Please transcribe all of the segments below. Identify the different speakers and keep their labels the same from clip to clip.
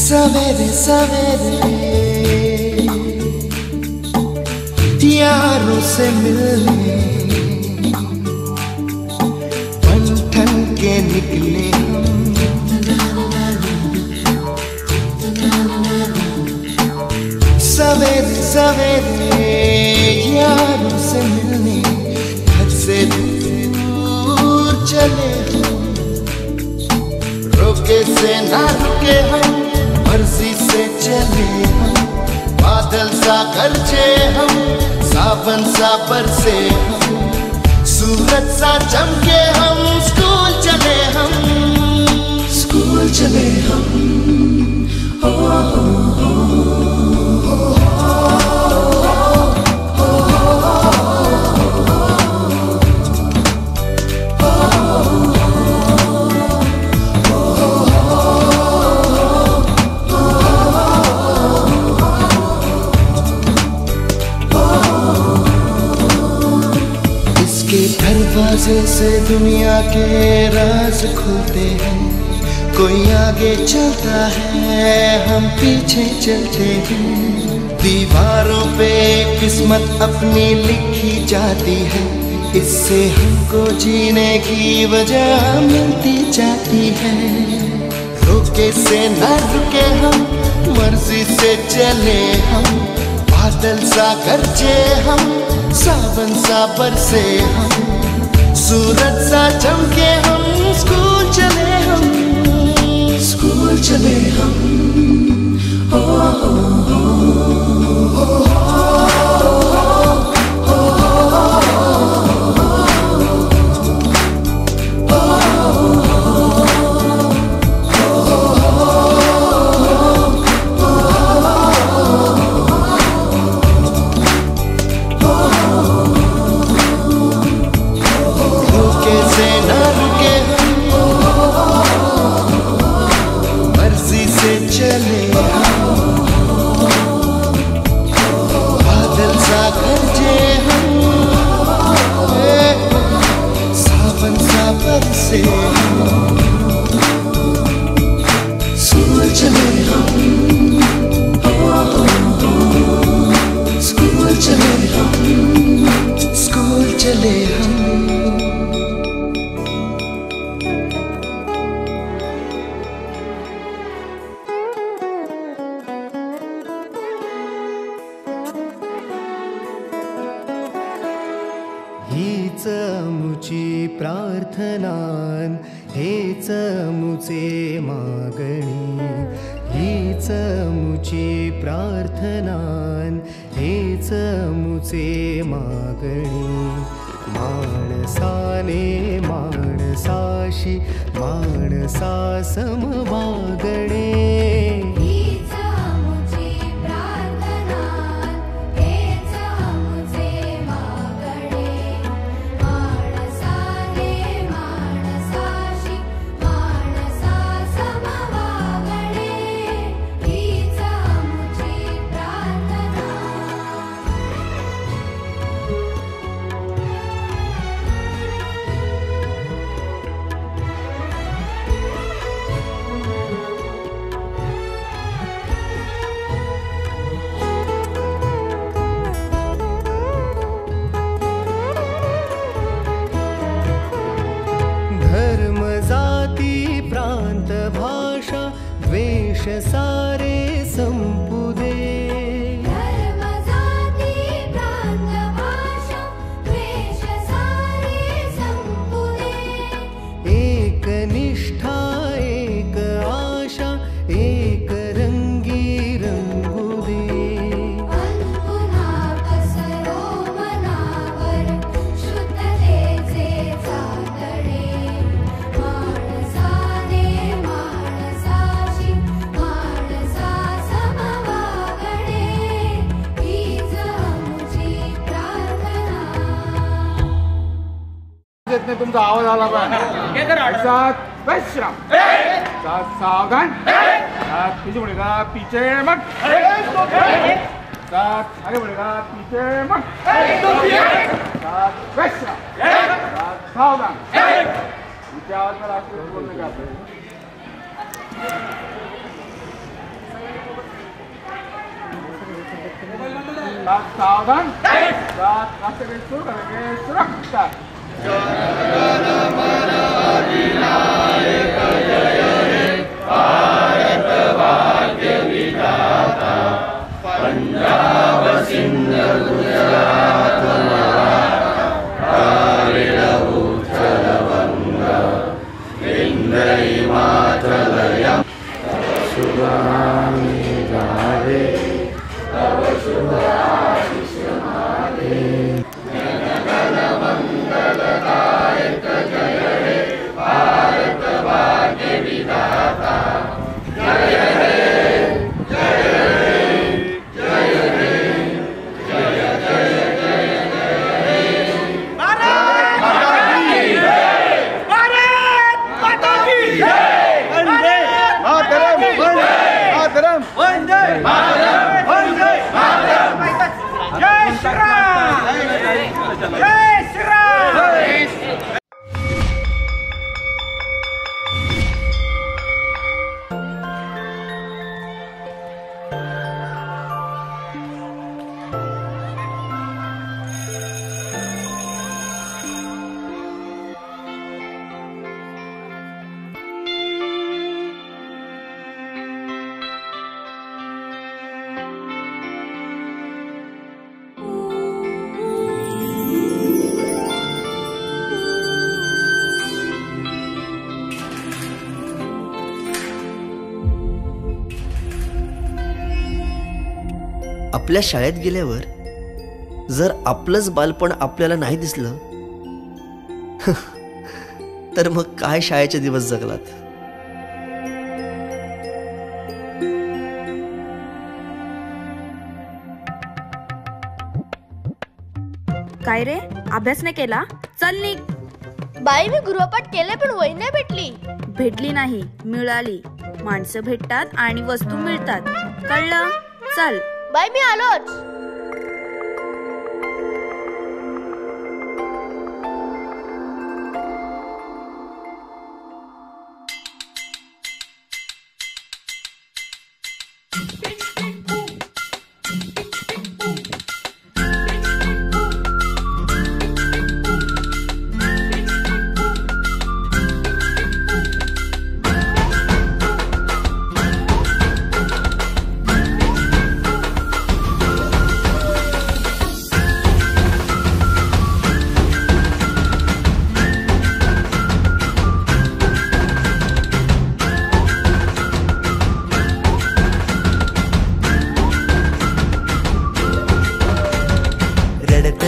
Speaker 1: सवेरे सवेरे यारों से मिलने बन ठन के निकले सवेरे सवेरे यारों से मिलने घर से दूर चले रोके से ना रुके हम मर्जी से चले हम बादल सा गरजे हम सावन सा बरसे हम सूरज सा चमके हम स्कूल चले हम दरवाजे से दुनिया के राज खुलते हैं कोई आगे चलता है हम पीछे चलते हैं दीवारों पे किस्मत अपनी लिखी जाती है इससे हमको जीने की वजह मिलती जाती है रोके से ना रुके हम मर्जी से चले हम बादल सा गरजे हम सावन सा बरसे हम सूरज सा चमके हम स्कूल चले हम
Speaker 2: हीच मुची प्रार्थनान हेच मुचे मागणी हीच मुची प्रार्थनान हेच मुचे मागणी माणसाने माणसाशी माणसा समवागणे सारे संपुदे
Speaker 3: धर्म जाती प्रांत भाषा द्वेष सारे संपुदे
Speaker 2: एक निष्ठा एक आशा एक रंगी रंगुदे
Speaker 3: अनपुन्हा पसरो मनावर शुद्धतेचे चातडे माणसाने माणसा
Speaker 4: येत नाही, तुमचा आवाज आला पाहिजे. सात विश्राम, सात सावधान, सात पीछे मुड़ेगा, पीछे मत, सात आगे बढ़ेगा, पीछे मत, सात विश्राम, सात सावधान. ऊंचे आवाज में राष्ट्रीय बोलने का सात सावधान, सात राष्ट्रीय शुरू करेंगे. सुरक्षा
Speaker 5: आपल्या शाळेत गेल्यावर जर आपलंच बालपण आपल्याला नाही दिसलं तर मग काय शाळेचे दिवस जगलात.
Speaker 6: काय रे, अभ्यास नाही केला? चल निघ.
Speaker 7: बाई मी गृहपाठ केले पण वही नाही भेटली.
Speaker 6: भेटली नाही, मिळाली. माणसं भेटतात आणि वस्तू मिळतात, कळलं? चल
Speaker 7: बाई मी आलोच.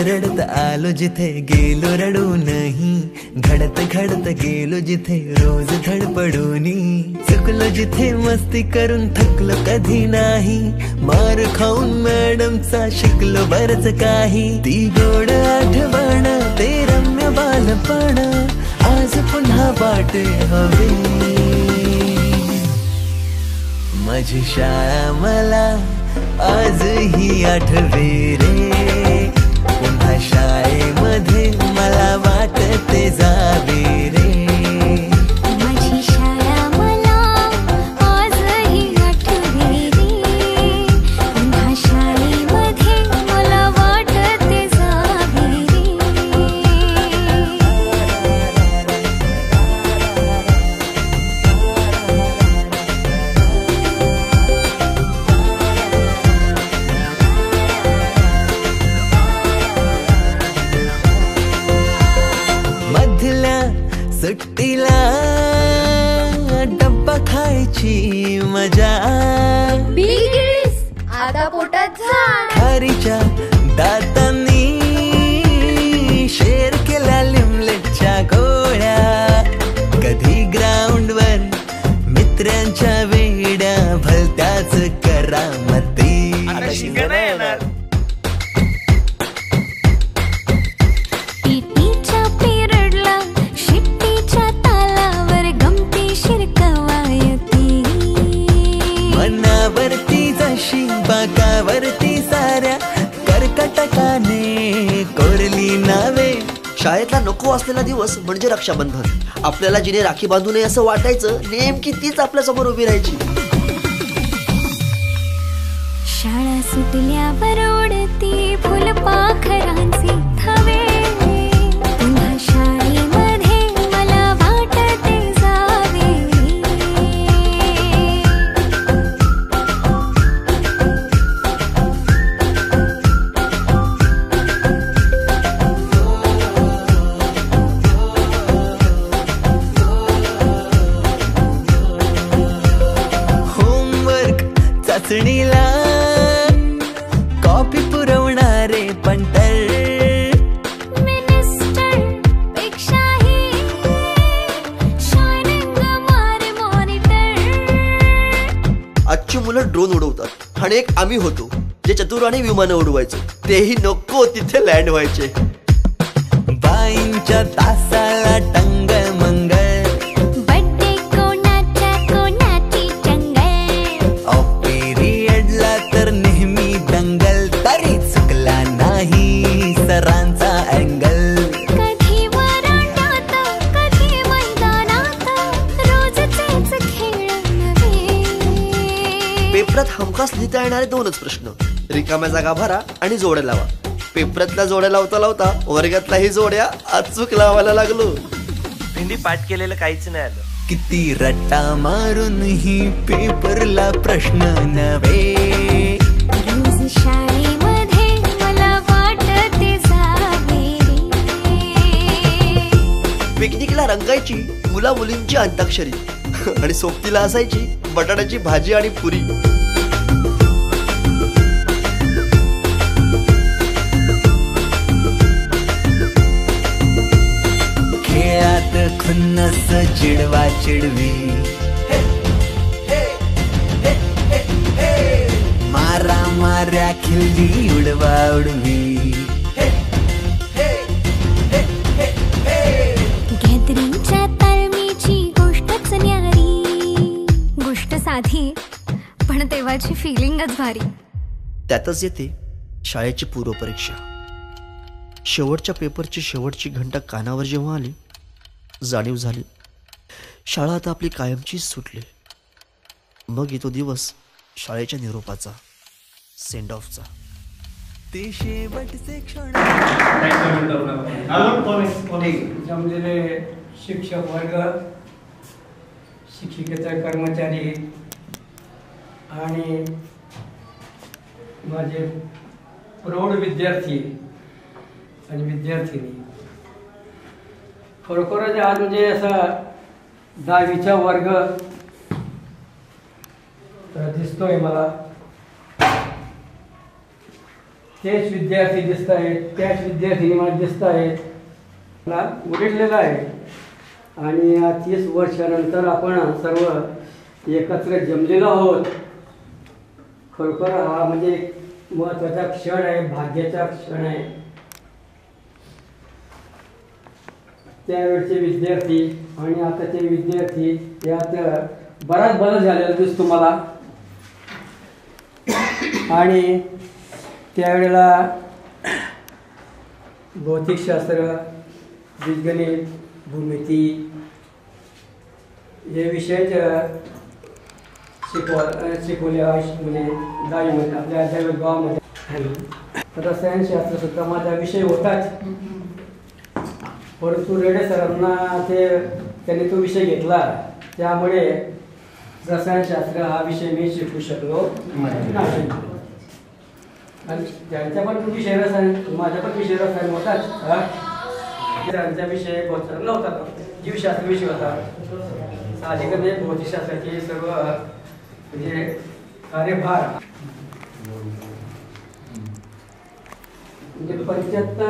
Speaker 2: रडत आलो जिथे गेलो रडू नाही, घडत घडत गेलो जिथे रोज धडपडूनी, चुकलो जिथे मस्ती करून थकलो कधी नाही, मार खाऊन मॅडमचा शिकलो बरच काही. ती गोड आठवण ते रम्य बालपण आज पुन्हा वाटे हवे. माझी शाळा मला आजही आठवे रे, पुन्हा शाळेमध्ये मला वाटते जावे रे.
Speaker 3: माझी शाळा मला आजही आठवे रे, पुन्हा शाळेमध्ये मला वाटते जावे रे.
Speaker 2: सुट्टीला डब्बा खायची मजा,
Speaker 7: आता पोटात झाड.
Speaker 2: खारीच्या दातांनी शेर केल्या लिमलेटच्या गोळ्या, कधी ग्राउंडवर मित्रांच्या वेड्या भलत्याच करामती.
Speaker 3: पीटीच्या पिरियडला
Speaker 5: शाळेतला नको असलेला दिवस म्हणजे रक्षाबंधन. आपल्याला जिने राखी बांधू नये असं वाटायचं, नेमकी तीच आपल्या समोर उभी राहायची.
Speaker 3: शाळा सुटल्यावर ओढती फुलपाखरांचे थवे, पुन्हा शाळेमध्ये मला वाटते जावे.
Speaker 2: होमवर्क चाचणीला कॉपी पुरवणारे पंटर,
Speaker 3: मिनिस्टर पेक्षाही शायनिंग मारे मॉनिटर.
Speaker 5: आजची मुलं ड्रोन उडवतात आणि एक आम्ही होतो जे चतुराने विमानं उडवायचो. तेही नको तिथे लँड व्हायचे.
Speaker 2: बाईंच्या तासाला टंगळ मंगळ,
Speaker 3: बड्डे कोणाच्या कोणाची चंगळ.
Speaker 2: पिरियडला तर नेहमी दंगल, तरी चुकला नाही सरांचा अँगल.
Speaker 3: कधी वरांड्यात कधी मैदानात रोजचेच खेळ नवे.
Speaker 5: पेपरात हमखास लिहिता येणारे दोनच प्रश्न, रिकाम्या जागा भरा आणि जोड्या लावा. पेपरातल्या जोड्या लावता लावता वर्गातल्याही जोड्या अचूक लावायला लागलो.
Speaker 8: हिंदी पाठ केलेलं काहीच नाही आलं.
Speaker 2: किती रट्टा मारूनही पेपरला प्रश्न नव्हे.
Speaker 3: रोज शाळेमध्ये मला वाटते जावे रे.
Speaker 5: पिकनिकला रंगायची मुला मुलींची अंताक्षरी आणि सोबतीला असायची बटाट्याची भाजी आणि पुरी.
Speaker 2: खेळात खुन्नस चिडवा चिडवी, मारा माऱ्या खिल्ली उडवा उडवी.
Speaker 3: गॅदरिंगच्या तालमीची गोष्टच न्यारी. गोष्ट साधी पण तेव्हाची फिलिंगच भारी.
Speaker 5: त्यातच येते शाळेची पूर्वपरीक्षा. शेवटच्या पेपरची शेवटची घंटा कानावर जेव्हा आली, जाणीव झाली शाळा आता आपली कायमचीच सुटली. मग येतो दिवस शाळेच्या निरोपाचा, सेंड ऑफचा.
Speaker 2: ते शेवटचे क्षण.
Speaker 9: जमलेले शिक्षक वर्ग, शिक्षिकेतर कर्मचारी आणि माझे प्रौढ विद्यार्थी आणि विद्यार्थिनी, खरोखरच आज म्हणजे असा 10वीचा वर्ग दिसतोय मला. तेच विद्यार्थी दिसत आहेत, त्याच विद्यार्थिनी मला दिसत आहेत. मला उलटलेलं आहे आणि 30 वर्षानंतर आपण सर्व एकत्र जमलेलो आहोत. खरोखर हा म्हणजे एक महत्त्वाचा क्षण आहे, भाग्याचा क्षण आहे. त्यावेळचे विद्यार्थी आणि आताचे विद्यार्थी यात बराच बदल झालेला दिसतो मला. आणि त्यावेळेला भौतिकशास्त्र, बीजगणित, भूमिती हे विषय शिकवले म्हणजे 10वीमध्ये आपल्या गावामध्ये. रसायनशास्त्र सुद्धा माझा विषय होताच, परंतु रेडे सरांना त्यांनी तो विषय घेतला, त्यामुळे रसायनशास्त्र हा विषय मी शिकू शकलो नाही. आणि त्यांचा पण विषय रसायन, माझा पण विषय रसायन होताच. त्यांचा विषय बहुत चांगला होता, जीवशास्त्र विषय होता. साहजिकपणे भौतिकशास्त्राचे सर्व म्हणजे कार्यभार म्हणजे 75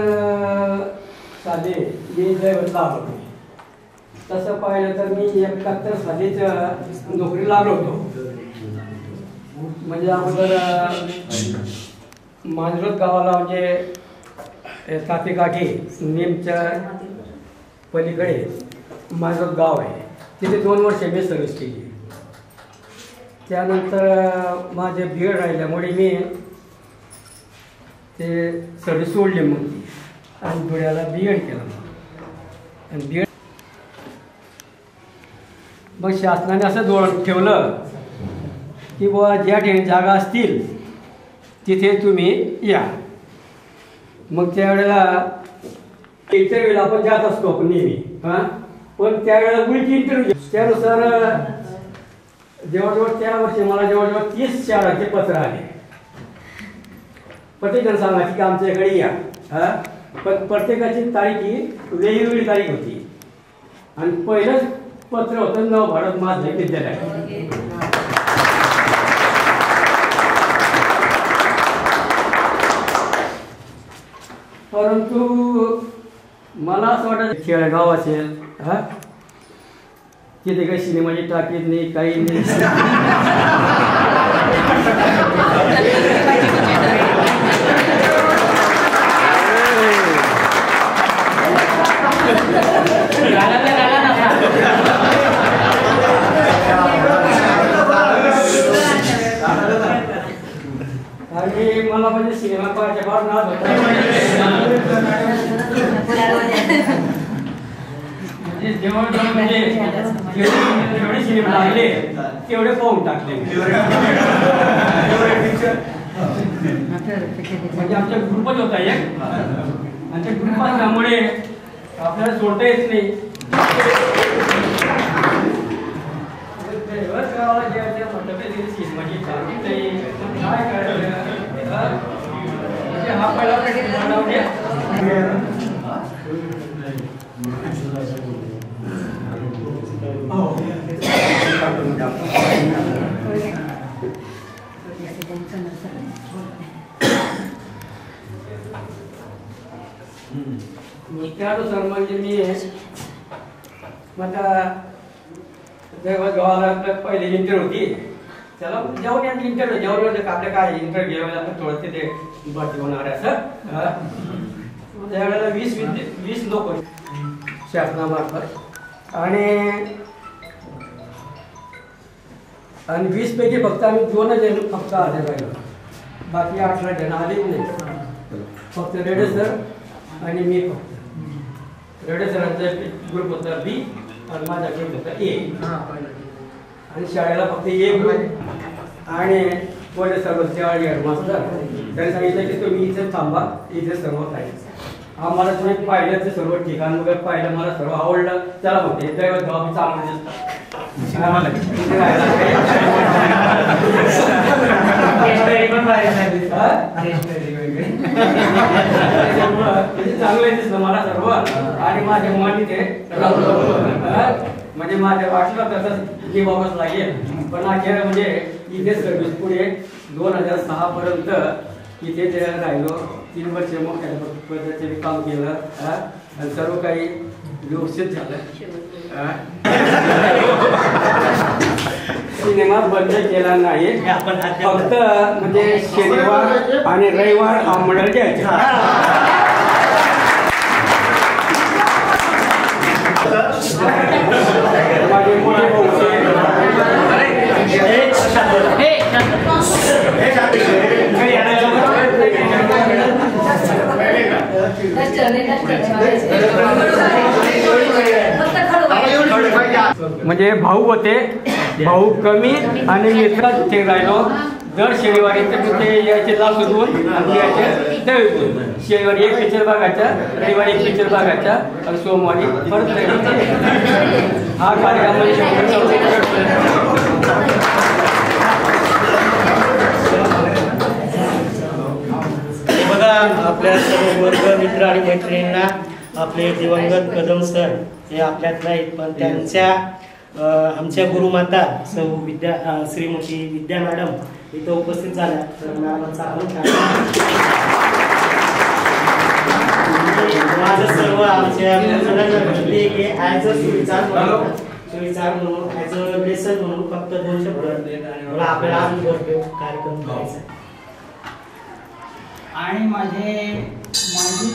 Speaker 9: साली मी दैवतला आलो. तसं पाहिलं तर मी 71 सालीच नोकरी लागलो होतो. म्हणजे अगोदर मांजरोत गावाला म्हणजे तातेकाठी नेमच्या पलीकडे मांजरोत गाव आहे, तिथे 2 वर्ष मी सर्व्हिस केली. त्यानंतर माझे BEd राहिल्यामुळे मी ते सर्व्हिस सोडली मग आणि धुळ्याला BEd केलं. आणि मग शासनाने असं धोरण ठेवलं की बुवा ज्या ठिकाणी जागा असतील तिथे तुम्ही या. मग त्यावेळेला इतर वेळेला आपण जात असतो आपण नेहमी, हां, पण त्यावेळेला मुलीची इंटरव्ह्यू त्यानुसार जवळजवळ त्या वर्षी मला जवळजवळ 30 शाळांचे पत्र आले. प्रत्येकजण सांगायचे की आमच्याकडे या, हां, पण प्रत्येकाची तारीख ही वेगवेगळी तारीख होती. आणि पहिलंच पत्र होतं नव भारत माध्यमिक विद्यालय. परंतु मला असं वाटतं खेळगाव असेल, हा, तिथे काही सिनेमाची टाकीत नाही, काही नाही. आणि मला म्हणजे सिनेमा पाहायच्या फार नाद होता. म्हणजे जवळजवळ म्हणजे जेवढे सिनेमा लागले तेवढे पाहून टाकले. म्हणजे आमचा ग्रुपच होता एक, आणि त्या ग्रुप असल्यामुळे आपल्याला सोडता येत नाही. सिनेमाची काय करायचं हा पहिला त्यानुसार म्हणजे मी आता गावाला पहिली इंटरव्ह्यू होती, त्याला जाऊन इंटरव्ह्यू जेवढं आपल्या काय इंटरव्ह्यू घ्यायला आपण थोडं तिथे भरती होणार आहे असं. त्यावेळेला 20 लोक शासनामार्फत, आणि 20 पैकी फक्त आम्ही 2 जण फक्त आले पाहिजे, बाकी 18 जण आलेच नाही. फक्त रेडे सर आणि मी. फक्त रेडे सरांचा ग्रुप होता बी आणि माझा ग्रुप होता ए. आणि शाळेला फक्त एक ग्रुप. आणि वडे सर्व हेडमास्टर त्यांनी सांगितलं की तुम्ही इथे थांबा, इथे सर्व काही. आम्हाला तुम्ही पाहिलं ते सर्व ठिकाण वगैरे पाहिलं, मला सर्व आवडलं. त्याला म्हणते दैवत गाव चांगलं दिसतं. चांगलं दिसलं मला सर्व, आणि माझ्या मुलांनी ते म्हणजे माझ्या वाटलं तसंच की वापस लागेल. पण अखेर म्हणजे इथे सर्व्हिस पुढे 2006 पर्यंत इथे ते राहिलो. 3 वर्ष मोठ्या पद्धतीने काम केलं, आणि सर्व काही व्यवस्थित झालं. सिनेमा बंद केला नाही, फक्त म्हणजे शनिवार आणि रविवार आम्हाला द्यायचे. माझे मोठे भाऊ म्हणजे भाऊ होते, भाऊ कमी आणि मित्र ते राहिलो. दर शनिवारी ते यायचे लाभ सोडून आणि यायचे त्यावेळी शनिवारी एक पिक्चर बघायचा, रविवारी एक पिक्चर बघायचा, आणि सोमवारी परत हा कार्यक्रम.
Speaker 10: बघा, आपल्या सर्व वर्ग मित्र आणि मैत्रिणींना आपले दिवंगत कदम सर हे आपल्यात नाहीत, पण त्यांच्या आमच्या गुरुमाता सौ श्रीमती विद्या मॅडम इथं उपस्थित झाल्या. तर मॅडमचा माझं सर्व आमच्या की ॲज अ सुविचार म्हणून ॲज अ लेसन म्हणून फक्त 2 शब्द आपल्याला कार्यक्रम करायचा.
Speaker 11: आणि माझी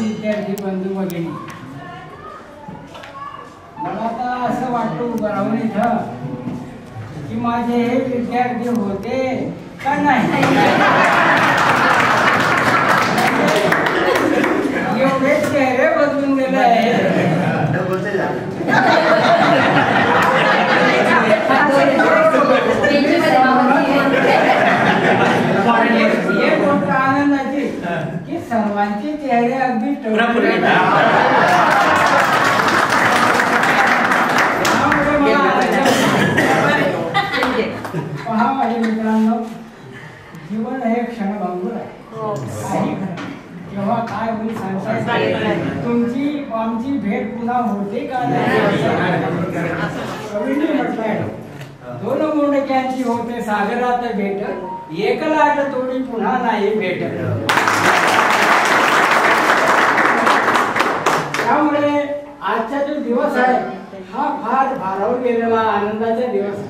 Speaker 11: विद्यार्थी बंधू भगिनी, मला तर असं वाटतं उभं राहून इथं की माझे हे विद्यार्थी होते का नाही. एवढे चेहरे बदलून गेले आहेत आनंदाची की सर्वांचे चेहरे अगदी पहा माझ्या मित्रांनो, जीवन हे क्षणभंगूर आहे. तेव्हा काय होईल सांगता येत नाही. तुमची आमची भेट पुन्हा होते का नाही. कवींनी म्हटलंय, दोन मुंडक्यांची होते सागरात भेट, एक लाट तोडी पुन्हा नाही भेट. त्यामुळे आजचा जो दिवस आहे हा फार भारावून गेलेला आनंदाचा दिवस आहे.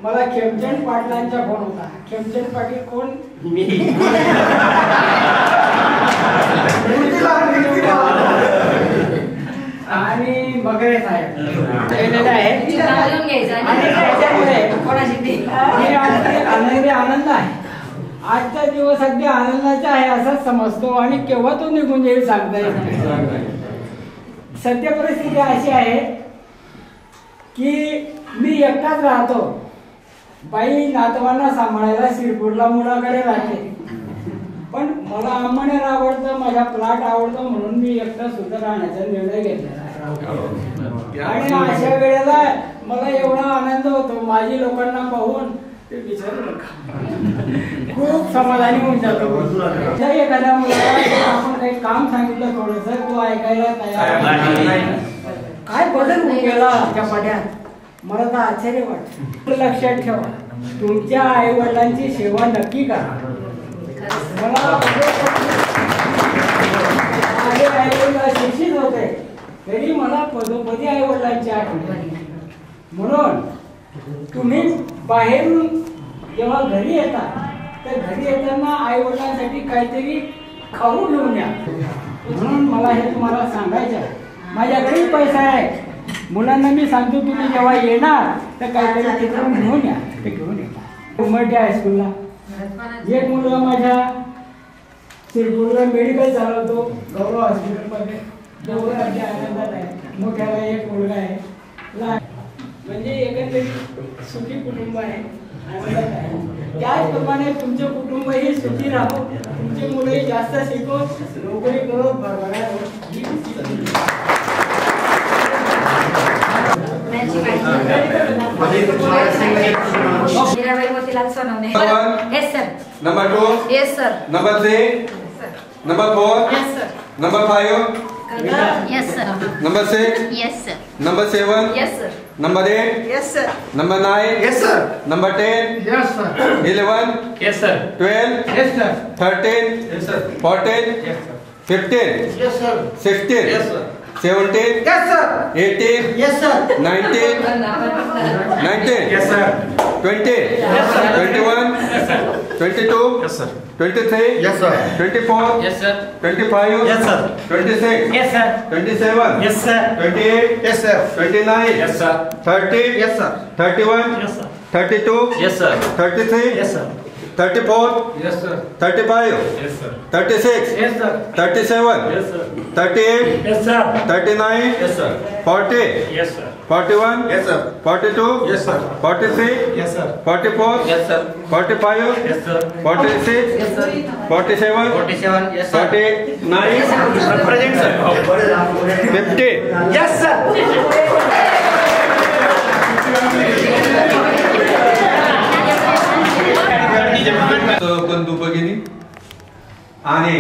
Speaker 11: मला खेमचंद पाटलांचा फोन होता. खेमचंद पाटील कोण? मी. आणि मगरे साहेब केलेले आहे. आनंद आहे. आजचा दिवस अगदी आनंदाचा आहे असंच समजतो आणि केव्हा तो निघून येईल सांगता येत नाही. सध्या परिस्थिती अशी आहे की मी एकटाच राहतो. बाई नातवांना सांभाळायला शिरपूरला मुलाकडे राहते. पण मला अंमनेर आवडतं, माझा प्लॉट आवडतो म्हणून मी एकटा सुद्धा राहण्याचा निर्णय घेतलेला आहे. आणि अशा वेळेला मला एवढा आनंद होतो माझी लोकांना पाहून ते विचारू नका. खूप समाधानी होऊन जातो. एखाद्या मुलाला आपण काही काम सांगितलं थोडंसं तो ऐकायला तयार काय बदल होऊन गेला त्या पाड्यात. मला तर आश्चर्य वाटतं. लक्षात ठेवा, तुमच्या आई वडिलांची सेवा नक्की करा. मला माझे आई वडील शिक्षित होते तरी मला पदोपदी आई वडिलांची आठवण. म्हणून तुम्ही बाहेरून जेव्हा घरी येता तर घरी येताना आई वडिलांसाठी काहीतरी खाऊ घेऊन या. म्हणून मला हे तुम्हाला सांगायचं आहे. माझ्याकडे पैसा आहे. मुलांना मी सांगतो तुम्ही जेव्हा येणार तर काहीतरी तिकडून घेऊन या. ते घेऊन येतात. उमरटे हायस्कूलला एक मुलगा माझ्या शिरपूरला मेडिकल चालवतो गौरव हॉस्पिटलमध्ये. दोघं अगदी आनंदात आहे. मोठ्याला एक मुलगा आहे. म्हणजे एकंदरीत सुखी कुटुंब आहे. आनंदात आहे. त्याचप्रमाणे तुमचं कुटुंबही सुखी राहो. तुमची मुलंही जास्त शिको, नोकरी करो,
Speaker 12: Number 2. Yes sir. Number 3. Number 4.
Speaker 3: Yes sir.
Speaker 12: Number 5.
Speaker 3: Yes sir.
Speaker 12: Number 6.
Speaker 3: Yes sir.
Speaker 12: Number 7.
Speaker 3: Yes sir.
Speaker 12: Number 8.
Speaker 3: Yes sir.
Speaker 12: Number 9.
Speaker 13: Yes sir.
Speaker 12: Number 10.
Speaker 13: Yes sir.
Speaker 12: 11.
Speaker 13: Yes sir.
Speaker 12: 12.
Speaker 13: Yes sir.
Speaker 12: 13.
Speaker 13: Yes sir.
Speaker 12: 14.
Speaker 13: Yes sir.
Speaker 12: 15.
Speaker 13: Yes sir.
Speaker 12: 16.
Speaker 13: Yes sir.
Speaker 12: 17.
Speaker 13: Yes sir.
Speaker 12: 18.
Speaker 13: Yes sir.
Speaker 12: 19. 19.
Speaker 13: Yes sir.
Speaker 12: 20.
Speaker 13: Yes sir.
Speaker 12: 21.
Speaker 13: Yes sir.
Speaker 12: 22.
Speaker 13: Yes sir.
Speaker 12: 23.
Speaker 13: Yes sir.
Speaker 12: 24.
Speaker 13: Yes sir.
Speaker 12: 25.
Speaker 13: Yes sir.
Speaker 12: 26.
Speaker 13: Yes sir.
Speaker 12: 27.
Speaker 13: Yes sir.
Speaker 12: 28.
Speaker 13: Yes sir.
Speaker 12: 29.
Speaker 13: Yes sir.
Speaker 12: 30.
Speaker 13: Yes sir.
Speaker 12: 31.
Speaker 13: Yes sir.
Speaker 12: 32.
Speaker 13: Yes sir.
Speaker 12: 33.
Speaker 13: Yes sir.
Speaker 12: 34.
Speaker 13: Yes sir.
Speaker 12: 35.
Speaker 13: Yes sir.
Speaker 12: 36.
Speaker 13: Yes sir.
Speaker 12: 37.
Speaker 13: Yes sir.
Speaker 12: 38.
Speaker 13: Yes sir.
Speaker 12: 39.
Speaker 13: Yes sir.
Speaker 12: 40.
Speaker 13: Yes sir.
Speaker 12: 41.
Speaker 13: Yes sir.
Speaker 12: 42.
Speaker 13: Yes sir.
Speaker 12: 43.
Speaker 13: Yes sir.
Speaker 12: 44.
Speaker 13: Yes sir.
Speaker 12: 45.
Speaker 13: Yes sir.
Speaker 12: 46.
Speaker 13: Yes sir.
Speaker 12: 47.
Speaker 13: 47. Yes sir.
Speaker 12: 49.
Speaker 13: Yes sir. Present sir.
Speaker 12: 50.
Speaker 13: Yes sir.
Speaker 12: बंधू भगिनी आणि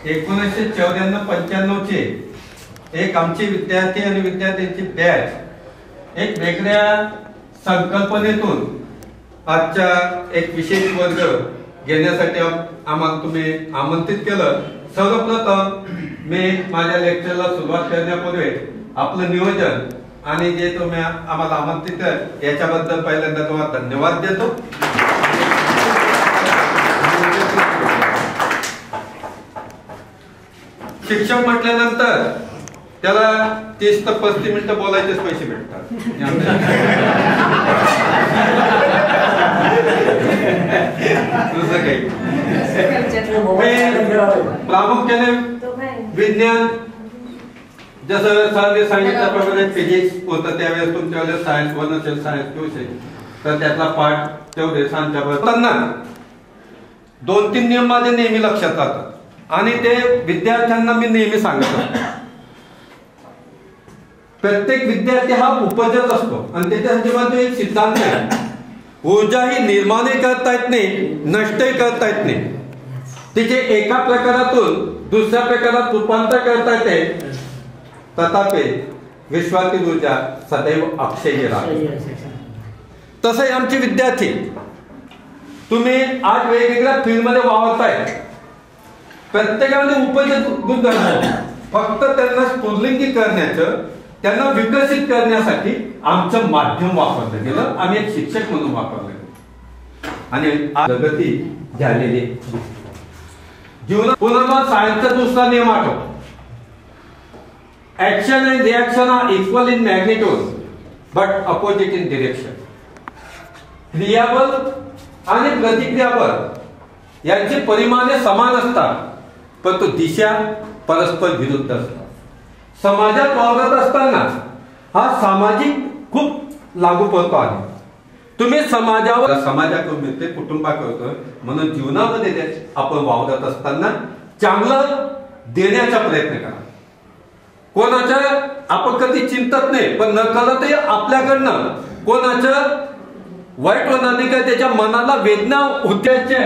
Speaker 12: 1994-95 चे एक आमचे विद्यार्थी आणि विद्यार्थ्यांची batch एक वेगळ्या संकल्पनेतून आजच्या एक विशेष वर्ग घेण्यासाठी आम्हाला तुम्ही आमंत्रित केलं. सर्वप्रथम मी माझ्या लेक्चरला सुरुवात करण्यापूर्वी आपलं नियोजन आणि जे तुम्ही आम्हाला आमंत्रित याच्याबद्दल पहिल्यांदा तुम्हाला धन्यवाद देतो. शिक्षक म्हटल्यानंतर त्याला 30 ते 35 मिनिटं बोलायचेच पैसे भेटतात. दुसरं काही प्रामुख्याने विज्ञान जसं सरांनी सांगितल्याप्रमाणे फिजिक्स होतं त्यावेळेस तुमच्या वेळेस सायन्स वन असेल सायन्स टू असेल तर त्यातला पाठ तेवढे सांगताना 2-3 नियम माझे नेहमी लक्षात राहतात आणि ते विद्यार्थ्यांना मी नेहमी सांगत असतो. प्रत्येक विद्यार्थी हा उपजत असतो आणि त्याच्यासाठी माझा एक सिद्धांत आहे, ऊर्जा ही निर्माणही करता येत नाही नष्टही करता येत नाही. तिचे एका प्रकारातून दुसऱ्या प्रकारात रूपांतर करता येते, तथापि विश्वातील ऊर्जा सदैव अक्षय राहते. तसंही आमचे विद्यार्थी तुम्ही आज वेगवेगळ्या फील्डमध्ये वावरताय, प्रत्येकामध्ये उपजत गुणधर्म, फक्त त्यांना स्फुल्लिंगी करण्याचं त्यांना विकसित करण्यासाठी आमचं माध्यम वापरलं गेलं. आम्ही एक शिक्षक म्हणून वापरलं गेलं आणि प्रगती झालेली जीवनात. पुन्हा सायन्सचा दुसरा नियम आठव, action and reaction are equal in magnitude but opposite in direction. क्रियाबल आणि प्रतिक्रियाबल यांची परिमाणे समान असतात परंतु दिशा परस्पर विरुद्ध असतात. समाजात वावरत असताना हा सामाजिक खूप लागू पडतो आहे. तुम्ही समाजाकडून मिळते, कुटुंबाकडून, म्हणून जीवनामध्ये आपण वावरत असताना चांगलं देण्याचा प्रयत्न करा. कोणाचं आपण कधी चिंतत नाही पण नकळतही आपल्याकडनं कोणाचं वाईट होणार नाही का त्याच्या मनाला वेदना होत्याचे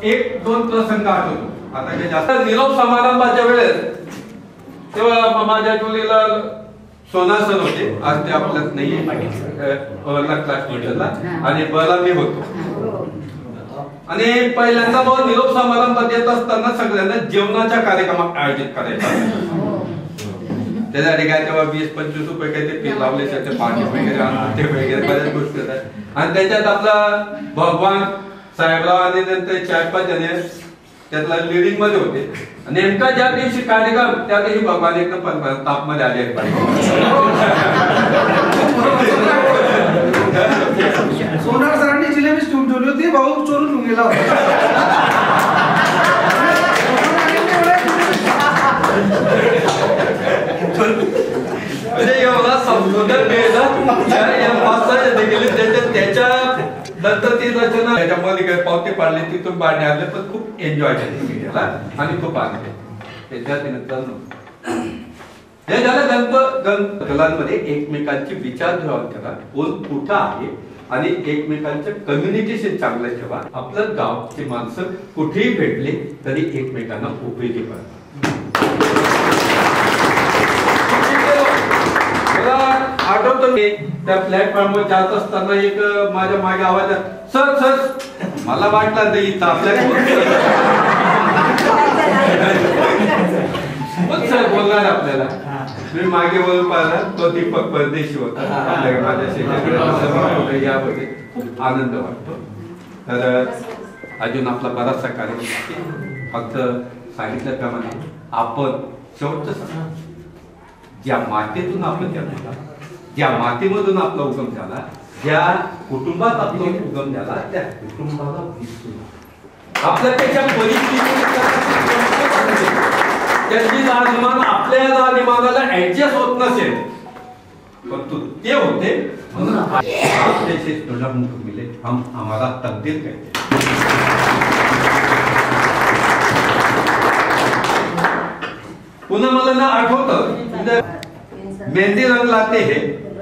Speaker 12: 1-2 प्रसंग आठवतो. आता काही जास्त निरोप समारंभाच्या वेळेस तेव्हा माझ्या टोलीला सोना सर होते, आज ते आपल्यात नाहीये, क्लास टीचरला, आणि बला मी होतो. आणि पहिल्यांदा मग निरोप समारंभात येत असताना सगळ्यांना जेवणाच्या कार्यक्रमात आयोजित करायचा. त्यासाठी काय तेव्हा 20-25 रुपये काही ते पीठ लावले त्याचे पाणी वगैरे वगैरे बऱ्याच गोष्टी होतात. आणि त्याच्यात आपला भगवान साहेबराव आणि नंतर 4-5 जण त्यातला लिडिंग मध्ये होते. नेमका ज्या दिवशी कार्यक्रम त्या दिवशी भगवान एकदम तापमध्ये आले.
Speaker 14: सोनार सरांनी जिलेबी ठेवून ठेवली होती, भाऊ चोरून गेला
Speaker 12: म्हणजे एवढा संशोधन त्याच्या नंतर ती रचना त्याच्यामध्ये काही पावते पाडले तिथून बाहेर आणले पण खूप एन्जॉय झाले आणि खूप आनंद. त्याच्यानंतर हे झालं कलांमध्ये एकमेकांची विचारधारा करा, कोण कुठं आहे आणि एकमेकांचं कम्युनिकेशन चांगलं ठेवा. आपलं गावची माणसं कुठेही भेटले तरी एकमेकांना उपयोगी पडतात. मला आठवतं मी त्या प्लॅटफॉर्मवर जात असताना एक माझ्या मागे आवाज, सर सर, मला वाटलं नाही इथं आपल्या सर बोलणार आपल्याला. मी मागे बोलून पाहिला तो दीपक परदेशी होता, माझ्या शेजारी यामध्ये खूप आनंद वाटतो. तर अजून आपला बराचसा कार्यक्रम फक्त सांगितल्याप्रमाणे आपण शेवटचं ज्या मातेतून आपण जन्मला, ज्या मातेमधून आपला उगम झाला, ज्या कुटुंबात आपला उगम झाला त्या कुटुंबाला विसरू आपल्या त्याच्या परिस्थिती त्यांची जाणीमान आपल्या जाणीमानाला ऍडजस्ट होत नसेल परंतु ते होते म्हणून मिले हम हमारा तब्दील कहते. पुन्हा मला ना आठवतं मेहंदी रंग लाते हैं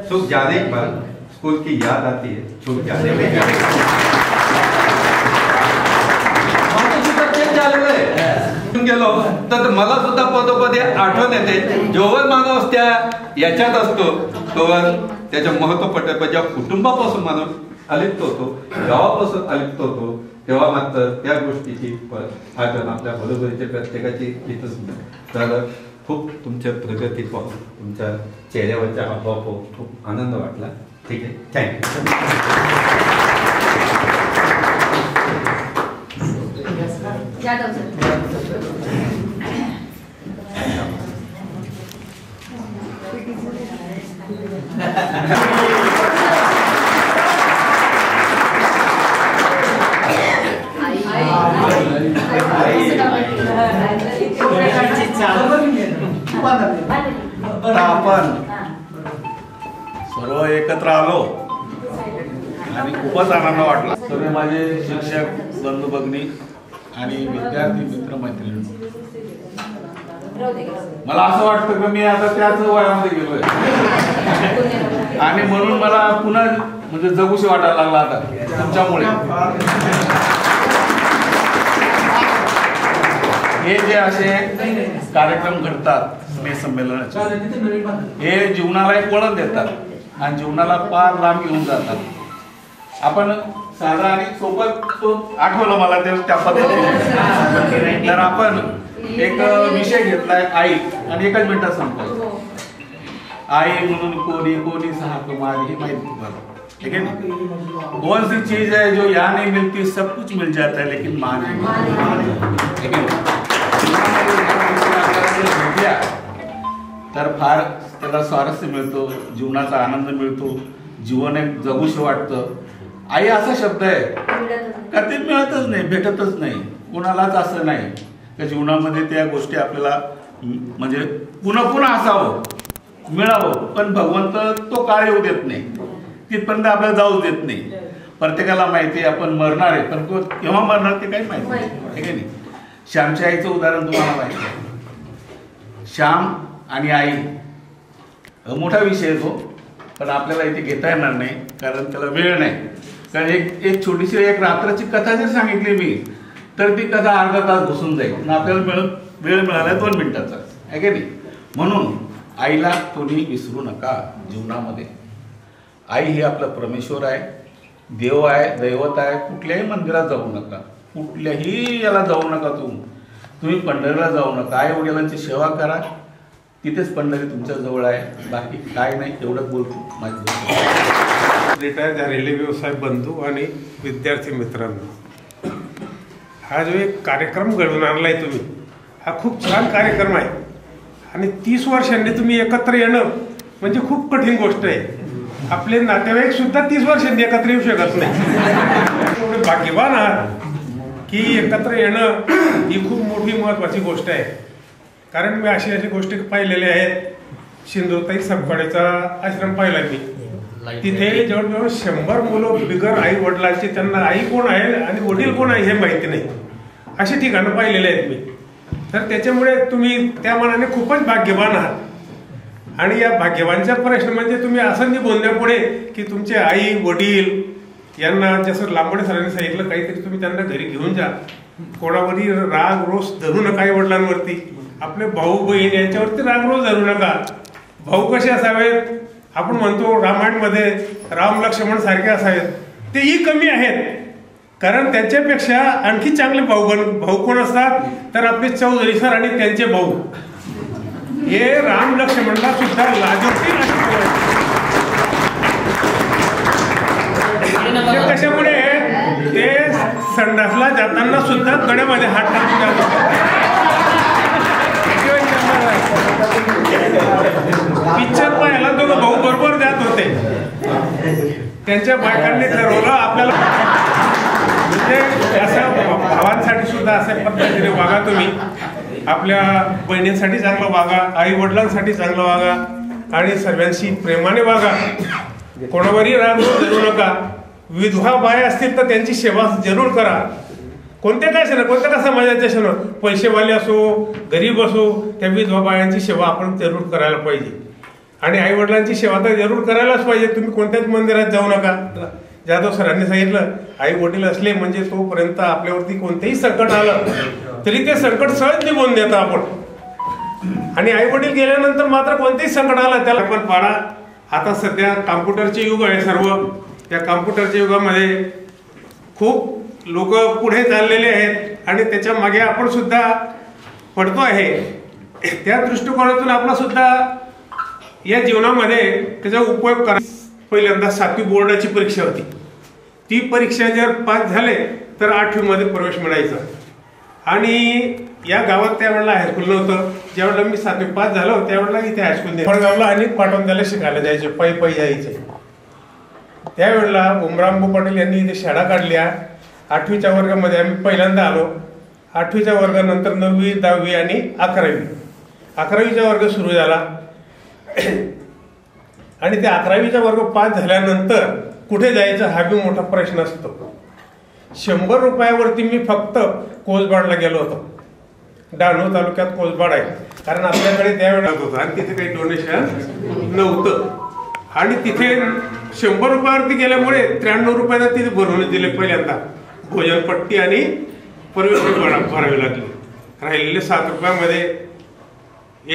Speaker 12: सुख जाने पर स्कूल की याद आती है सुख जाने में. गेलो तर मला सुद्धा पदोपदी आठवण येते. जोवर माणूस त्या याच्यात असतो तोवर त्याचं महत्व पडतं. जेव्हा कुटुंबापासून माणूस अलिप्त होतो, गावापासून अलिप्त होतो, तेव्हा मात्र त्या गोष्टीची आठवण आपल्या बरोबरीच्या प्रत्येकाची येतच नाही. तर खूप तुमच्या प्रगती पाहून तुमच्या चेहऱ्यावरच्या हावभाव पाहून खूप आनंद वाटला. ठीक आहे, थँक्यू.
Speaker 14: आई
Speaker 15: सर्व एकत्र आलो आणि खूपच आनंद वाटला. सर्व माझे शिक्षक बंधू भगिनी आणि विद्यार्थी मित्र मैत्रिणी, मला असं वाटतं की मी आता त्याच वयामध्ये गेलोय आणि म्हणून मला पुन्हा म्हणजे जगूशी वाटायला लागला आता तुमच्यामुळे. हे जे असे कार्यक्रम घडतात स्नेह संमेलनाचे, हे जीवनाला एक वळण देतात आणि जीवनाला फार लांब घेऊन जातात. आपण साधा आणि सोबत आठवलं मला ते त्या पद्धतीने. तर आपण एक विषय घेतलाय आई, आणि एकच मिनिटात सांगतो. आई म्हणून कोणी कोणी सहा माझी माहिती तुम्हाला, ठीक है ना. कौन सी चीज है जो यहाँ नहीं मिलती, सब कुछ मिल जाता है लेकिन माँ नहीं, ठीक है. तर फार त्याला स्वारस्य मिळतो, जीवनाचा आनंद मिळतो, जीवन एक जगूशी वाटतं. आई असा शब्द आहे का ते मिळतच नाही, भेटतच नाही कोणालाच. असं नाही त्या जीवनामध्ये त्या गोष्टी आपल्याला म्हणजे पुन्हा पुन्हा असावं, मिळावं, पण भगवंत तो काळ येऊ देत नाही, तिथपर्यंत आपल्याला जाऊ देत नाही. प्रत्येकाला माहिती आहे आपण मरणार आहे, पण केव्हा मरणार ते काही माहिती नाही, ठीक आहे. नाही, श्यामच्या आईचं उदाहरण तुम्हाला माहिती आहे. श्याम आणि आई मोठा विषय तो, पण आपल्याला इथे घेता येणार नाही कारण त्याला वेळ नाही. कारण एक छोटीशी एक रात्राची कथा जर सांगितली मी तर ती कथा अर्धा तास घुसून जाईल आणि आपल्याला वेळ मिळाला 2 मिनिटाचा, आहे की नाही. म्हणून आईला कोणी विसरू नका जीवनामध्ये. आई ही आपला परमेश्वर आहे, देव आहे, दैवत आहे. कुठल्याही मंदिरात जाऊ नका, कुठल्याही याला जाऊ नका. तुम्ही पंढरीला जाऊ नका. आई वडिलांची सेवा करा, तिथेच पंढरी तुमच्या जवळ आहे. बाकी काय नाही, एवढं बोलतो माझी.
Speaker 16: रिटायर झालेले व्यवसाय बंधू आणि विद्यार्थी मित्रांनो, हा जो एक कार्यक्रम घडवून आणलाय तुम्ही, हा खूप छान कार्यक्रम आहे. आणि 30 वर्षांनी तुम्ही एकत्र येणं म्हणजे खूप कठीण गोष्ट आहे. आपले नातेवाईक सुद्धा 30 वर्षांनी एकत्र येऊ शकत नाही. एवढे भाग्यवान आहात की एकत्र येणं ही खूप मोठी महत्वाची गोष्ट आहे. कारण मी अशी गोष्टी पाहिलेल्या आहेत. सिंधुताई सबकडेचा आश्रम पाहिला मी, तिथे जवळजवळ 100 मुलं बिगर आई वडिलांचे, त्यांना आई कोण आहे आणि वडील कोण आहे हे माहिती नाही, अशी ठिकाणं पाहिलेले आहेत मी. तर त्याच्यामुळे तुम्ही त्या मनाने खूपच भाग्यवान आहात. आणि या भाग्यवानचा प्रश्न म्हणजे तुम्ही असं नाही बोलण्यापुढे की तुमचे आई वडील यांना जसं लांबडे सरांनी सांगितलं, काहीतरी तुम्ही त्यांना घरी घेऊन जा. कोणावरही राग रोष धरू नका. आई वडिलांवरती, आपले भाऊ बहीण यांच्यावरती राग रोष धरू नका. भाऊ कसे असावेत, आपण म्हणतो रामायणमध्ये राम लक्ष्मण सारखे असावेत, तेही कमी आहेत. कारण त्यांच्यापेक्षा आणखी चांगले भाऊ कोण असतात तर आपले चौधरी सर आणि त्यांचे भाऊ, हे राम लक्ष्मणला सुद्धा लाजवतील. कशामुळे ते संडासला जाताना सुद्धा गड्यामध्ये हात टाकून जातात. पिक्चर पाहायला दोघं भाऊ बरोबर जात होते. त्यांच्या बायकांनी ठरवलं आपल्याला म्हणजे असं भावांसाठी सुद्धा अशा पद्धतीने वागा. तुम्ही आपल्या बहिणींसाठी चांगलं वागा, आई वडिलांसाठी चांगलं वागा आणि सर्वांशी प्रेमाने वागा. कोणावरही राग धरू नका. विधवा बाया असतील तर त्यांची सेवा जरूर करा. कोणत्या काय असं कोणत्या का समाजाचे असं, पैसेवाले असो गरीब असो, त्या विधवा बायांची सेवा आपण जरूर करायला पाहिजे. आणि आई वडिलांची सेवा तर जरूर करायलाच पाहिजे. तुम्ही कोणत्याच मंदिरात जाऊ नका. जाधव सरांनी सांगितलं, आई वडील असले म्हणजे तोपर्यंत आपल्यावरती कोणतेही संकट आलं तरी ते संकट सहज निघून देतो आपण. आणि आई वडील गेल्यानंतर मात्र कोणतेही संकट आलं त्याला आपण पाडा. आता सध्या कॉम्प्युटरचे युग आहे सर्व. या कॉम्प्युटरच्या युगामध्ये खूप लोक पुढे चाललेले आहेत आणि त्याच्या मागे आपण सुद्धा पडतो आहे. त्या दृष्टिकोनातून आपला सुद्धा या जीवनामध्ये त्याचा उपयोग करा. पहिल्यांदा 7वी बोर्डाची परीक्षा होती. ती परीक्षा जर पास झाले तर 8वी मध्ये प्रवेश मिळायचा. आणि या गावात त्यावेळेला हायस्कूल नव्हतं. ज्यावेळेला मी 7वी पास झालो त्यावेळेला इथे हायस्कूल फळगावला आणि पाटोंद्याला शिकायला जायचे, पायी जायचे. त्यावेळेला उमरामभाऊ पाटील यांनी इथे शाळा काढल्या. 8वीच्या वर्गामध्ये आम्ही पहिल्यांदा आलो. 8वीच्या वर्गानंतर 9वी 10वी आणि 11वी. 11वीचा वर्ग सुरू झाला. आणि ते 11वीचा वर्ग पास झाल्यानंतर कुठे जायचं हा बी मोठा प्रश्न असतो. 100 रुपयावरती मी फक्त कोसबाडला गेलो होतो. डहाणू तालुक्यात कोसबाड आहे, कारण आपल्याकडे त्यावेळेला होतं आणि तिथे काही डोनेशन नव्हतं. आणि तिथे 100 रुपयावरती गेल्यामुळे 93 रुपयाला तिथे भरून दिले पहिल्यांदा. भोजनपट्टी आणि प्रवेश भरावी लागली. राहिलेले 7 रुपयामध्ये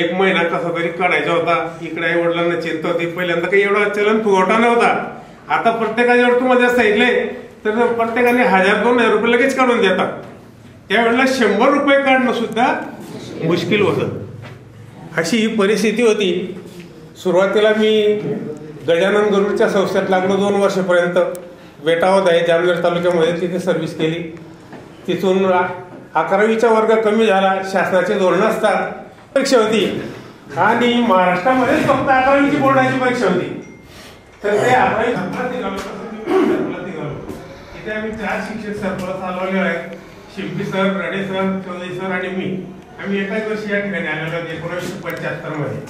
Speaker 16: 1 महिना कसा तरी काढायचा होता. इकडे आई वडिलांना चिंता होती. पहिल्यांदा काही एवढा चलन फुगवटा नव्हता. आता प्रत्येकाच्या तुम्हाला सांगितले तर प्रत्येकाने 1000-2000 रुपये लगेच काढून देतात. त्यावेळेला 100 रुपये काढणं सुद्धा मुश्किल होतं. अशी ही परिस्थिती होती. सुरुवातीला मी गजानन गरुडच्या संस्थेत लागलो 2 वर्षापर्यंत. बेटावत आहे जामनेर तालुक्यामध्ये, तिथे सर्व्हिस केली. तिथून 11वीचा वर्ग कमी झाला. शासनाचे धोरण असतात. परीक्षा होती आणि महाराष्ट्रामध्येच फक्त 11वीची बोर्डाची परीक्षा होती. तर ते 11वी निघालो. तिथे आम्ही 4 शिक्षक सरपंच आलेले आहेत. शिंपी सर, रडे सर, चौधरी सर आणि मी. आम्ही एकाच वर्षी या ठिकाणी आलेलो आहोत 1975 मध्ये.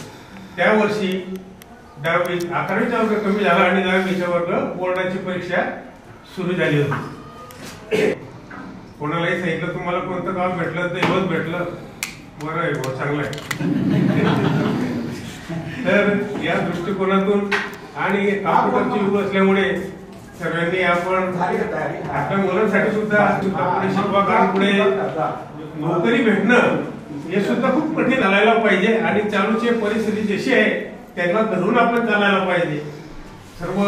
Speaker 16: त्या वर्षी 11वीचा वर्ग कमी झाला आणि 10वीचा वर्ग बोर्डाची परीक्षा सुरू झाली होती. कोणालाही सांगितलं तुम्हाला कोणतं गाव भेटलं तर एवढंच भेटलं. बरं आहे, बहुत चांगलं आहे. तर या दृष्टिकोनातून आणि कॉम्प्युटरची युग असल्यामुळे सर्वांनी आपण आपल्या मुलांसाठी सुद्धा शिकवा, कारण पुढे नोकरी भेटणं हे सुद्धा खूप कठीण झालायला पाहिजे. आणि चालूची परिस्थिती जशी आहे त्यांना धरून आपण चालायला पाहिजे. सर्व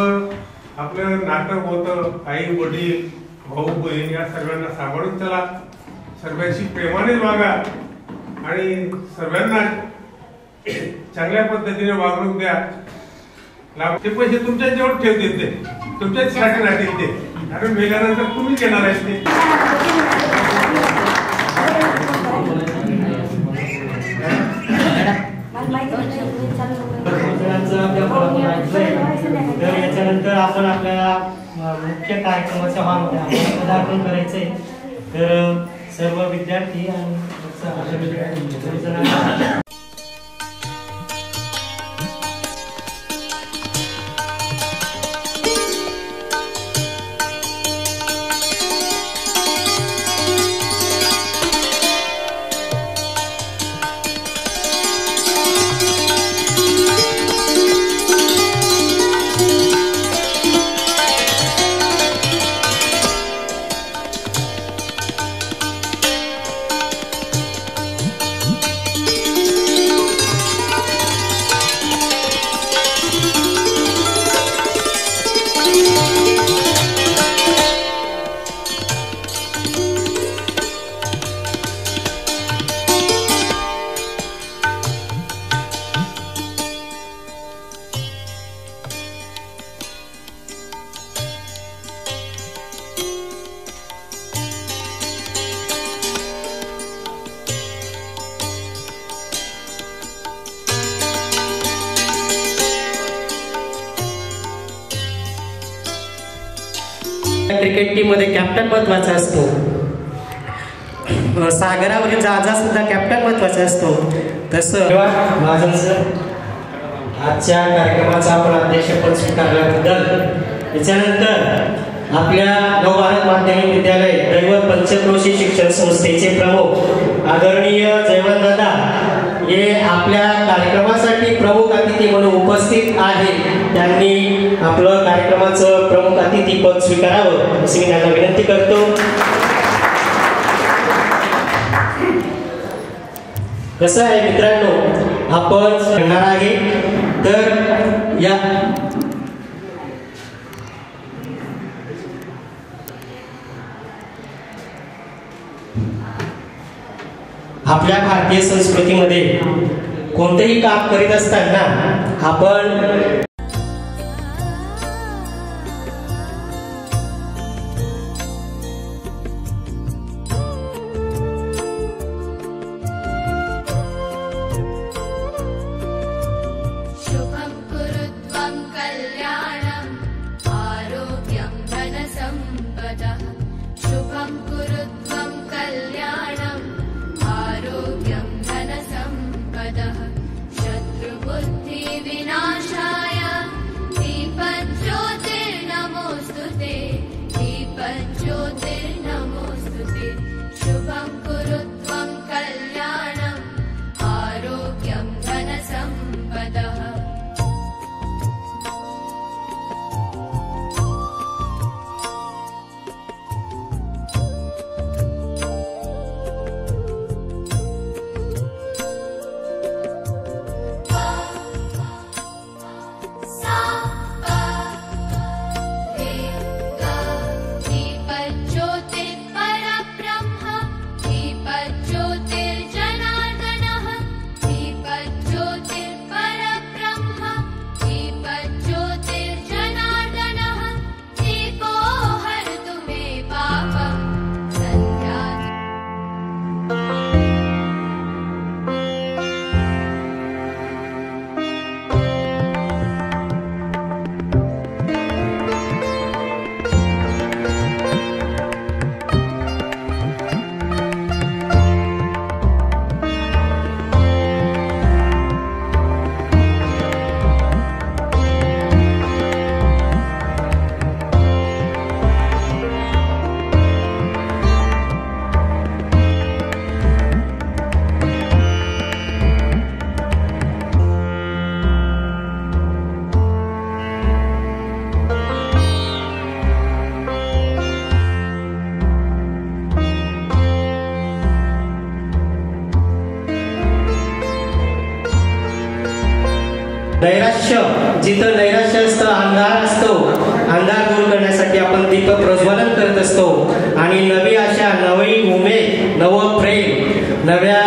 Speaker 16: आपलं नाटक होतं. आई वडील भाऊ बहीण या सर्वांना सांभाळून चला. सर्वांशी प्रेमानेच वागा आणि सर्वांना चांगल्या पद्धतीने वागणूक द्या. ते पैसे तुमच्या जवळ ठेवतील, ते तुमच्याच साठी राहतील. ते कारण मेल्यानंतर तुम्हीच येणार आहेत ते.
Speaker 10: तर याच्यानंतर आपण आपल्याला मुख्य कार्यक्रमाच्या हॉलमध्ये पदार्पण करायचंय. तर सर्व विद्यार्थी आणि क्रिकेट टीम मध्ये कॅप्टन महत्वाचा असतो. सागरावरील जहाजा सुद्धा कॅप्टन महत्वाचा असतो. तसं महाजन सर आजच्या कार्यक्रमाचा आपण अध्यक्षपद स्वीकारल्याबद्दल. त्याच्यानंतर आपल्या नवभारत माध्यमिक विद्यालय दैवत पंचक्रोशी शिक्षण संस्थेचे प्रमुख आदरणीय जयवंत दादा हे आपल्या कार्यक्रमासाठी प्रमुख अतिथी म्हणून उपस्थित आहे. त्यांनी आपलं कार्यक्रमाचं प्रमुख अतिथी पद स्वीकारावं अशी मी त्यांना विनंती करतो. कसं आहे मित्रांनो, आपण करणार आहे तर या आपल्या भारतीय संस्कृतीमध्ये कोणतेही काम करीत असताना आपण
Speaker 17: शत्रुबुद्धि विनाशाय
Speaker 10: नैराश्य, जिथं नैराश्य असतं, अंधार असतो, अंधार दूर करण्यासाठी आपण दीप प्रज्वलन करत असतो आणि नवी आशा, नवी उमेद, नवं प्रेम, नव्या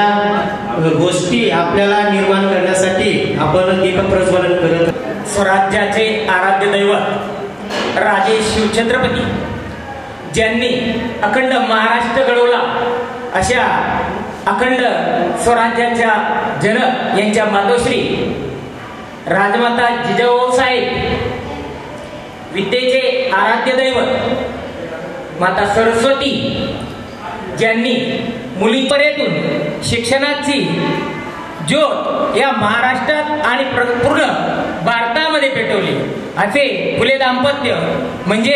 Speaker 10: गोष्टी आपल्याला निर्माण करण्यासाठी आपण दीप प्रज्वलन करत.
Speaker 17: स्वराज्याचे आराध्य दैवत राजे शिवछत्रपती ज्यांनी अखंड महाराष्ट्र घडवला अशा अखंड स्वराज्याच्या जनक यांच्या मातोश्री राजमाता जिजाऊ साहेब, विद्येचे आराध्य दैवत माता सरस्वती ज्यांनी मुलीपर्यंतून शिक्षणाची ज्योत या महाराष्ट्रात आणि पूर्ण भारतामध्ये पेटवली. असे फुले दाम्पत्य म्हणजे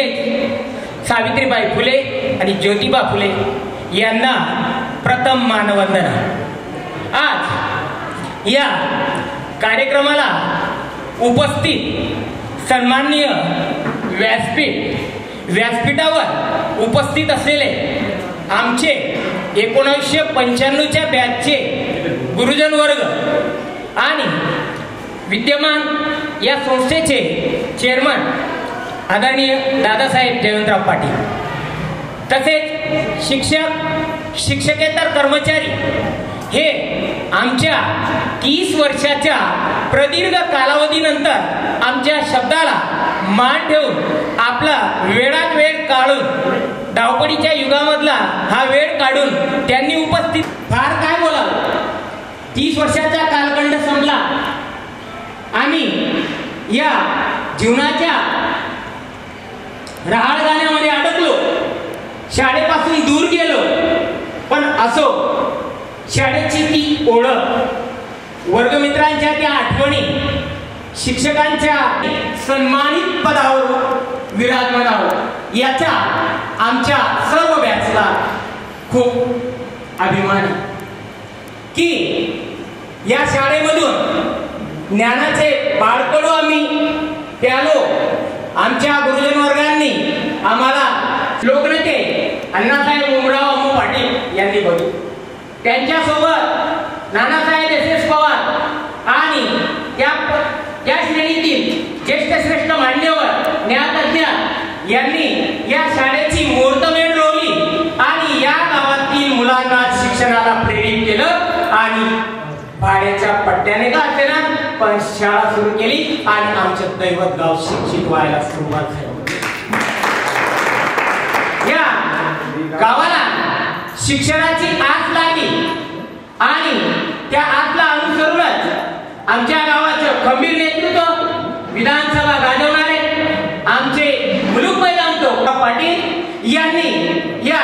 Speaker 17: सावित्रीबाई फुले आणि ज्योतिबा फुले यांना प्रथम मानवंदना. आज या कार्यक्रमाला उपस्थित सन्माननीय व्यासपीठावर उपस्थित असलेले आमचे 1995च्या बॅचचे गुरुजन वर्ग आणि विद्यमान या संस्थेचे चेअरमन आदरणीय दादासाहेब जयवंतराव पाटील, तसेच शिक्षक, शिक्षकेतर कर्मचारी हे आमच्या 30 वर्षाच्या प्रदीर्घ कालावधीनंतर आमच्या शब्दाला मान ठेवून आपला वेळात वेळ काढून धावपळीच्या युगामधला हा वेळ काढून त्यांनी उपस्थित. फार काय बोलावं, 30 वर्षाचा कालखंड संपला. आम्ही या जीवनाच्या रहाळगाण्यामध्ये अडकलो, शाळेपासून दूर गेलो, पण असो शाळेची ती ओळख, वर्गमित्रांच्या त्या आठवणी, शिक्षकांच्या सन्मानित पदावर विराजमान आहोत याचा आमच्या सर्व बॅचला खूप अभिमान की या शाळेमधून ज्ञानाचे बाळकडू आम्ही प्यालो. आमच्या गुरुजन वर्गांनी आम्हाला लोकनेते अण्णासाहेब उमराव अम्मू पाटील यांनी बघितले, त्यांच्यासोबत नानासाहेब एस पवार आणि त्या श्रेणीतील ज्येष्ठ श्रेष्ठ मान्यवर ज्ञातज्ञ यांनी या शाळेची मुहूर्तमेढ रोवली आणि या गावातील मुलांना शिक्षणाला प्रेरित केलं आणि भाड्याच्या पट्ट्याने का असेना पण शाळा सुरू केली आणि आमचं दैवत गाव शिक्षित व्हायला सुरुवात झाली. या गावाला शिक्षणाची आस लागली आणि त्या आसला अनुसरूनच आमच्या गावाचं खंबीर नेतृत्व विधानसभा गाजवणारे आमचे मुलुक मैदान पाटील यांनी या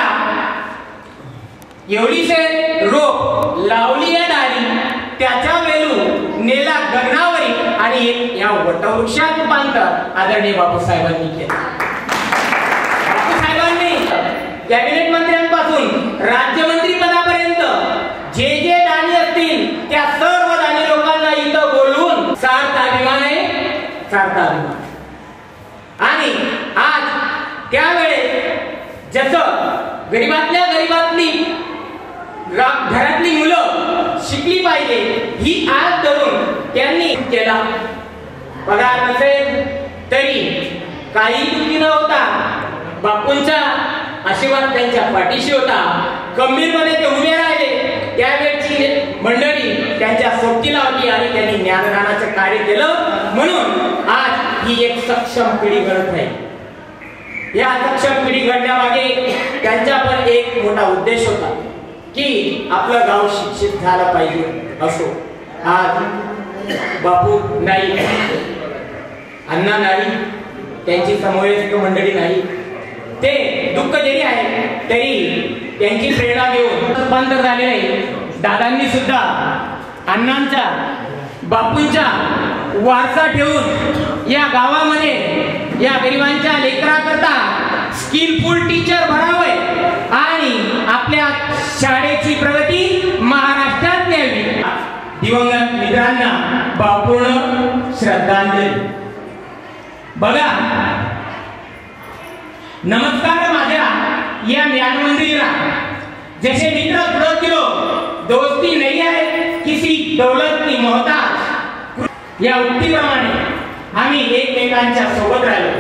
Speaker 17: एवढीसे रोप लावली या दारी, त्याच्या वेलू नेला गगनावरी आणि या वटवृक्षात रूपांतर आदरणीय बापूसाहेबांनी केलं. बापूसाहेबांनी कॅबिनेट मंत्र्यांपासून राज्यमंत्री पदापर्यंत जे जे दानी असतील त्या सर्व दानी लोकांना इथं बोलवून सार्थ अभिमान आहे, सार्थ अभिमान. आणि आज त्यावेळेस जसं गरीबातल्या गरीबातली घरातली मुलं शिकली पाहिजे ही आज धरून त्यांनी केला. पगार नसेल तरी काही दुःखी न होता बापूंचा आशीर्वाद त्यांच्या पाठीशी होता. गंभीरपणे ते उभे राहिले. त्यावेळची मंडळी त्यांच्या सोबतीला होती आणि त्यांनी ज्ञानदानाचं कार्य केलं. म्हणून आज ही एक सक्षम पिढी घडत आहे. या सक्षम पिढी घडण्यामागे त्यांचा पण एक मोठा उद्देश होता की आपलं गाव शिक्षित झालं पाहिजे. असो आज बापू नाही, अण्णा नाही, त्यांची समवयस्क मंडळी नाही, ते दुःख जरी आहे तरी त्यांची प्रेरणा घेऊन रूपांतर झाले नाही. दादांनी सुद्धा अण्णांचा बापूंचा वारसा ठेवून या गावामध्ये या गरिबांच्या लेकराकरता स्किलफुल टीचर भरावे आणि आपल्या शाळेची प्रगती महाराष्ट्रात न्यावी. दिवंगत मित्रांना भावपूर्ण श्रद्धांजली. बघा, नमस्कार माझ्या या ज्ञानमंदिरा. जैसे मित्र पुढे किलो दोस्ती नहीं है किसी दौलत की मोहताज. या उक्तीप्रमाणे आम्ही एकमेकांच्या सोबत राहिलो.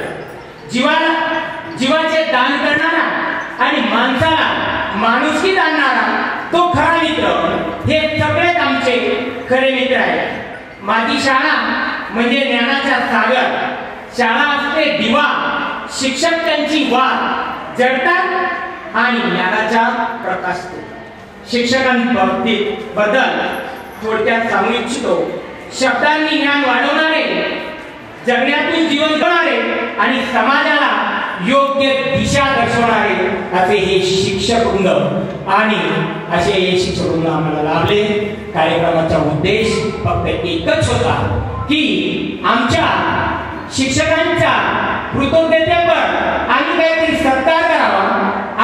Speaker 17: जीवाचे दान करणारा आणि माणसाला माणुसकीत आणणारा तो खरा मित्र. हे सगळेच आमचे खरे मित्र आहेत. माझी शाळा म्हणजे ज्ञानाचा सागर. शाळा असते दिवा, शिक्षक त्यांची वाट जळतात आणि ज्ञानाचा प्रकाश. शिक्षकांबाबतीत बद्दल थोडक्यात सांगू इच्छितो. शब्दांनी ज्ञान वाढवणारे, जगण्यातून जीवन जगणारे आणि समाजाला योग्य दिशा दर्शवणारे असे हे शिक्षक वृंद आणि असे हे शिक्षक वृंद आम्हाला लाभले. कार्यक्रमाचा उद्देश फक्त एकच होता की आमच्या शिक्षकांच्या कृतज्ञतेवर आम्ही काहीतरी सत्कार करावा.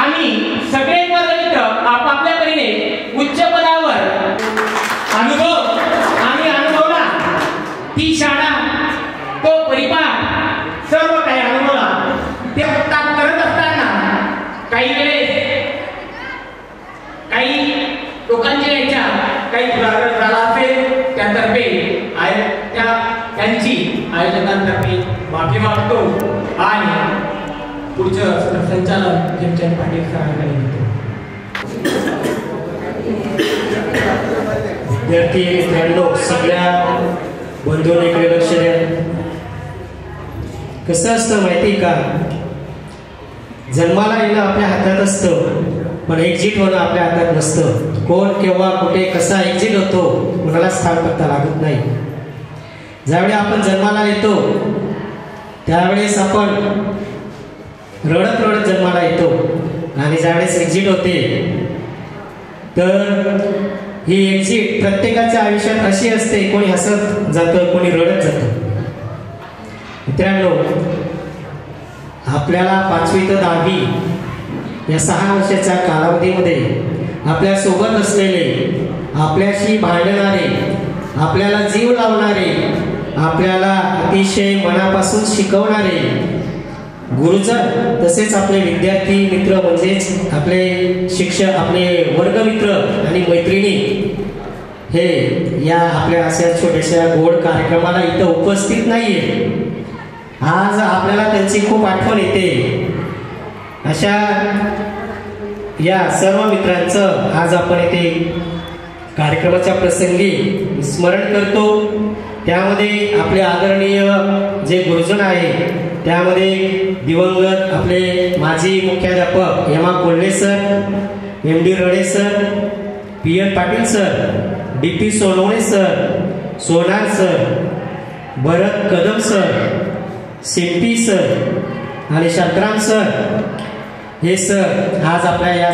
Speaker 17: आम्ही सगळे वर्गमित्र आपापल्या परीने उच्च पदावर आम्ही अनुभवला. ती शाळा, तो परिवार, सर्व काही अनुभवला. ते काम करत असताना काही वेळेस काही लोकांच्या याच्या काही दुराग्रह झाला असेल त्यातर्फे त्यांची आयोजकांतर्फे माफी मागतो आणि पुढचं संचालन जिमचंद पाटील सरांकडे देतो.
Speaker 10: विद्यार्थी मित्रांनो, सगळ्या बंधूंकडे लक्ष द्या. कसं असतं माहिती का, जन्माला येणं आपल्या हातात असतं पण एक्झिट होणं आपल्या हातात नसतं. कोण केव्हा कुठे कसा एक्झिट होतो कोणाला स्थान पत्ता लागत नाही. ज्यावेळी आपण जन्माला येतो त्यावेळेस आपण रडत रडत जन्माला येतो आणि ज्यावेळेस एक्झिट होते तर ही एक्झिट प्रत्येकाच्या आयुष्यात अशी असते. कोणी हसत जातं, कोणी रडत जातं. मित्रांनो, आपल्याला 5वी ते 10वी या 6 वर्षाच्या कालावधीमध्ये आपल्या सोबत असलेले, आपल्याशी भांडणारे, आपल्याला जीव लावणारे, आपल्याला अतिशय मनापासून शिकवणारे गुरुजन, तसेच आपले विद्यार्थी मित्र म्हणजेच आपले शिक्षक, आपले वर्गमित्र आणि मैत्रिणी हे या आपल्या अशा छोट्याशा गोड कार्यक्रमाला इथं उपस्थित नाहीये. आज आपल्याला त्यांची खूप आठवण येते. अशा या सर्व मित्रांचं आज आपण इथे कार्यक्रमाच्या प्रसंगी स्मरण करतो. त्यामध्ये आपले आदरणीय जे गुरुजन आहे त्यामध्ये दिवंगत आपले माजी मुख्याध्यापक Hema Kolhe sir, MD Rade sir, PN Patil sir, DP Sonawane sir, Sonar sir, Bharat Kadam sir, Shimpi sir आणि शांतराम सर हे सर आज आपल्या या